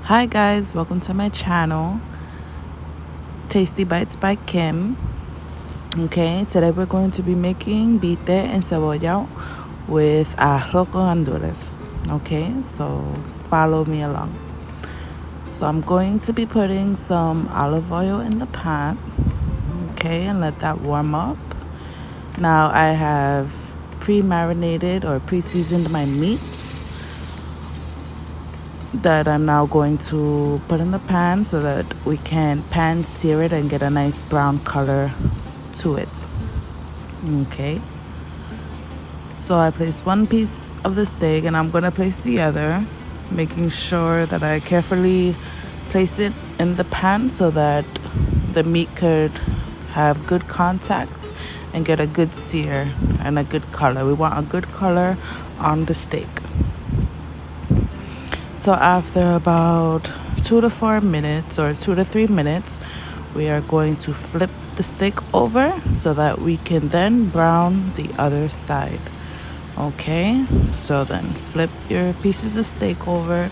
Hi guys, welcome to my channel, Tasty Bites by Kim. Okay, today we're going to be making bistec encebollado with arroz con gandules. Okay, so follow me along. So I'm going to be putting some olive oil in the pot. Okay, and let that warm up. Now I have pre-marinated or pre-seasoned my meats that I'm now going to put in the pan so that we can pan sear it and get a nice brown color to it. Okay, so I placed one piece of the steak and I'm going to place the other, making sure that I carefully place it in the pan so that the meat could have good contact and get a good sear and a good color. We want a good color on the steak. So after about 2 to 4 minutes or 2 to 3 minutes, we are going to flip the steak over so that we can then brown the other side. Okay, so then flip your pieces of steak over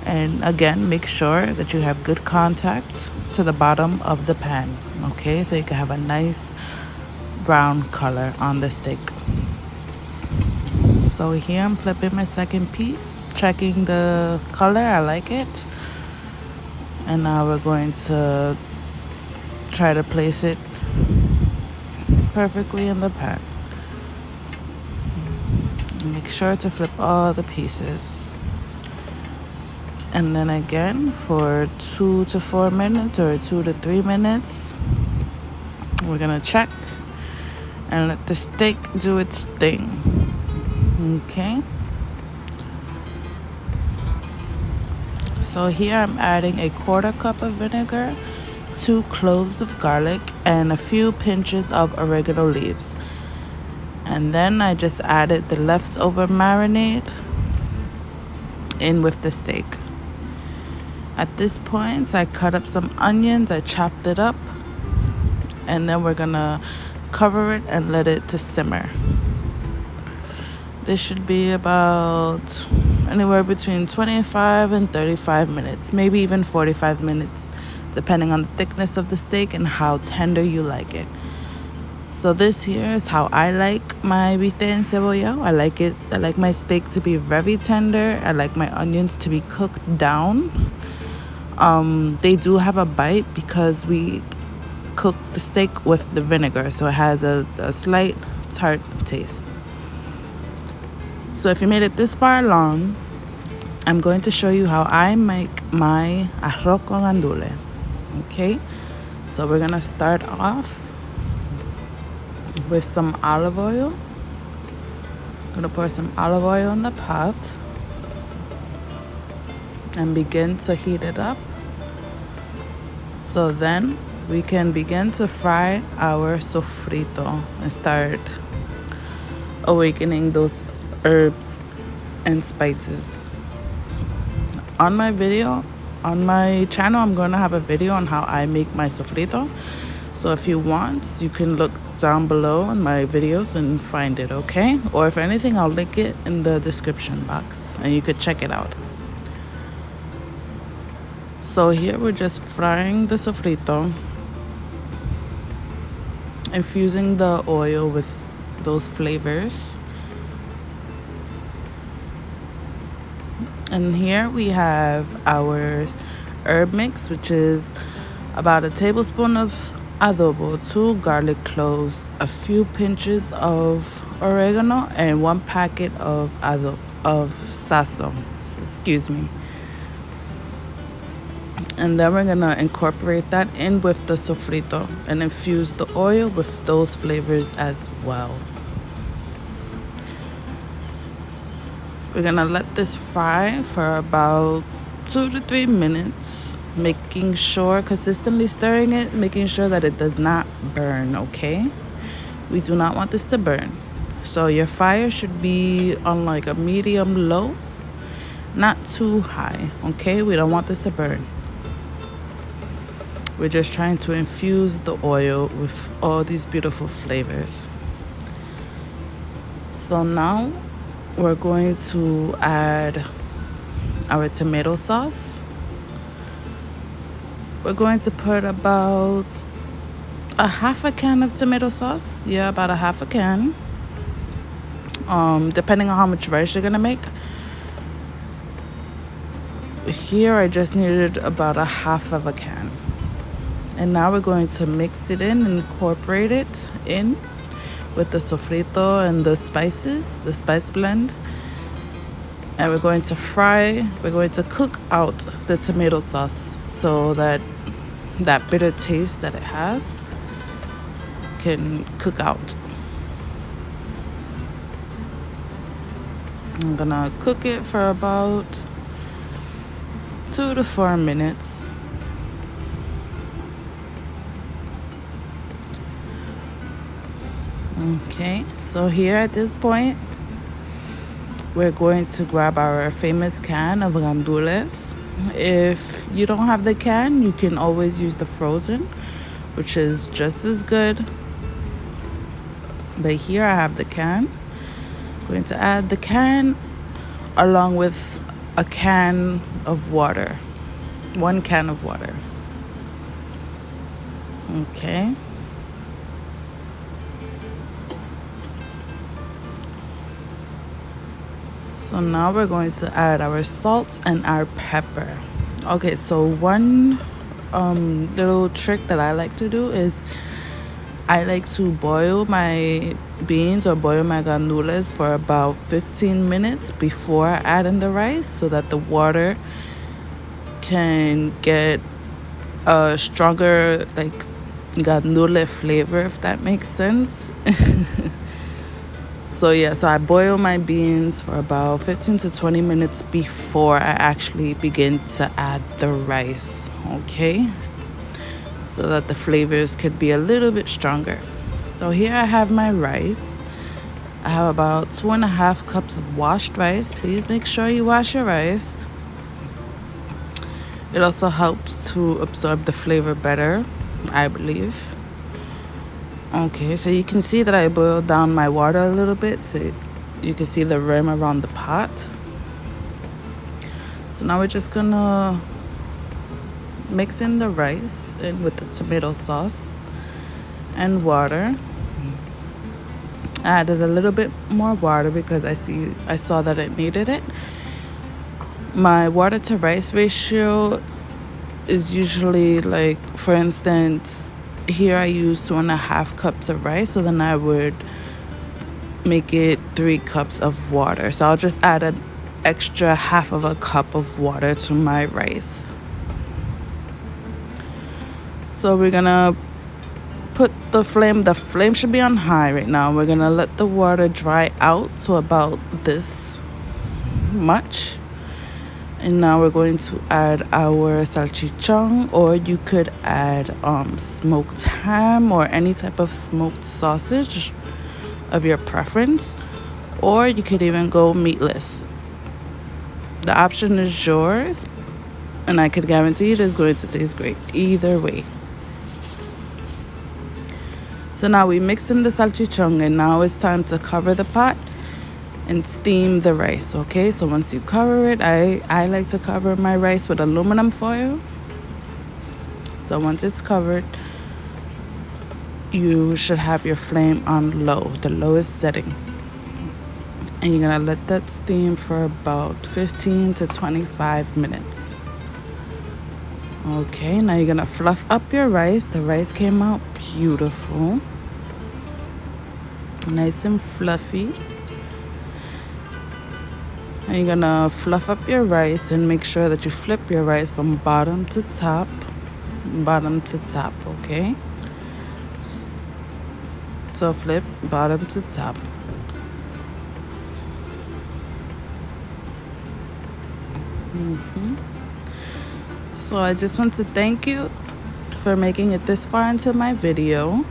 and again make sure that you have good contact to the bottom of the pan. Okay, so you can have a nice brown color on the steak. So here I'm flipping my second piece, checking the color. I like it. And now we're going to try to place it perfectly in the pan. Make sure to flip all the pieces. And then again for 2 to 4 minutes or 2 to 3 minutes, we're gonna check and let the steak do its thing. Okay. So here I'm adding a 1/4 cup of vinegar, 2 cloves of garlic, and a few pinches of oregano leaves. And then I just added the leftover marinade in with the steak. At this point, I cut up some onions, I chopped it up, and then we're gonna cover it and let it to simmer. This should be about anywhere between 25 and 35 minutes, maybe even 45 minutes, depending on the thickness of the steak and how tender you like it. So this here is how I like my bistec encebollado. I like my steak to be very tender. I like my onions to be cooked down. They do have a bite because we cook the steak with the vinegar, so it has a slight tart taste. So if you made it this far along, I'm going to show you how I make my arroz con gandules. Okay, so we're gonna start off with some olive oil. I'm gonna pour some olive oil in the pot and begin to heat it up. So then we can begin to fry our sofrito and start awakening those herbs and spices. On my channel, I'm going to have a video on how I make my sofrito. So if you want, you can look down below in my videos and find it, okay? Or if anything, I'll link it in the description box and you could check it out. So here we're just frying the sofrito, infusing the oil with those flavors. And here we have our herb mix, which is about a tablespoon of adobo, 2 garlic cloves, a few pinches of oregano, and 1 packet of sazon. Excuse me. And then we're gonna incorporate that in with the sofrito and infuse the oil with those flavors as well. We're gonna let this fry for about 2 to 3 minutes, making sure, consistently stirring it, making sure that it does not burn, okay? We do not want this to burn. So your fire should be on like a medium low, not too high, okay? We don't want this to burn. We're just trying to infuse the oil with all these beautiful flavors. So now we're going to add our tomato sauce. We're going to put about a half a can of tomato sauce. Yeah, about a half a can. Depending on how much rice you're gonna make. Here I just needed about a half of a can. And now we're going to mix it in and incorporate it in with the sofrito and the spices, the spice blend. And we're going to cook out the tomato sauce so that that bitter taste that it has can cook out. I'm gonna cook it for about 2 to 4 minutes. Okay, so here at this point, we're going to grab our famous can of gandules. If you don't have the can, you can always use the frozen, which is just as good. But here I have the can. I'm going to add the can along with a can of water. 1 can of water. Okay. So now we're going to add our salt and our pepper. Okay, so one little trick that I like to do is I like to boil my beans or boil my gandules for about 15 minutes before I add in the rice so that the water can get a stronger like gandule flavor, if that makes sense. So yeah, so I boil my beans for about 15 to 20 minutes before I actually begin to add the rice, okay? So that the flavors could be a little bit stronger. So here I have my rice. I have about 2.5 cups of washed rice. Please make sure you wash your rice. It also helps to absorb the flavor better, I believe. Okay, so you can see that I boiled down my water a little bit, so you can see the rim around the pot. So now we're just gonna mix in the rice in with the tomato sauce and water. I added a little bit more water because I saw that it needed it. My water to rice ratio is usually like, for instance, here I use 2.5 cups of rice, so then I would make it 3 cups of water. So I'll just add an extra half of a cup of water to my rice. So we're gonna put the flame should be on high right now. We're gonna let the water dry out to about this much. And now we're going to add our salchichon, or you could add smoked ham or any type of smoked sausage of your preference, or you could even go meatless. The option is yours, and I could guarantee it is going to taste great either way. So now we mix in the salchichon, and now it's time to cover the pot and steam the rice. Okay, so once you cover it, I like to cover my rice with aluminum foil. So once it's covered, you should have your flame on low, the lowest setting, and you're gonna let that steam for about 15 to 25 minutes. Okay, now you're gonna fluff up your rice. The rice came out beautiful, nice and fluffy. And you're gonna fluff up your rice and make sure that you flip your rice from bottom to top, okay? So flip bottom to top. So I just want to thank you for making it this far into my video.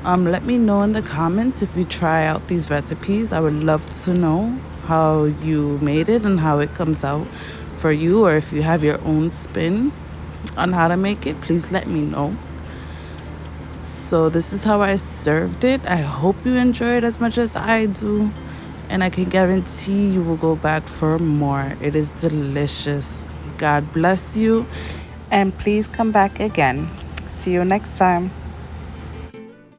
Let me know in the comments if you try out these recipes. I would love to know how you made it and how it comes out for you, or if you have your own spin on how to make it, please let me know. So this is how I served it. I hope you enjoy it as much as I do, and I can guarantee you will go back for more. It is delicious. God bless you, and please come back again. See you next time.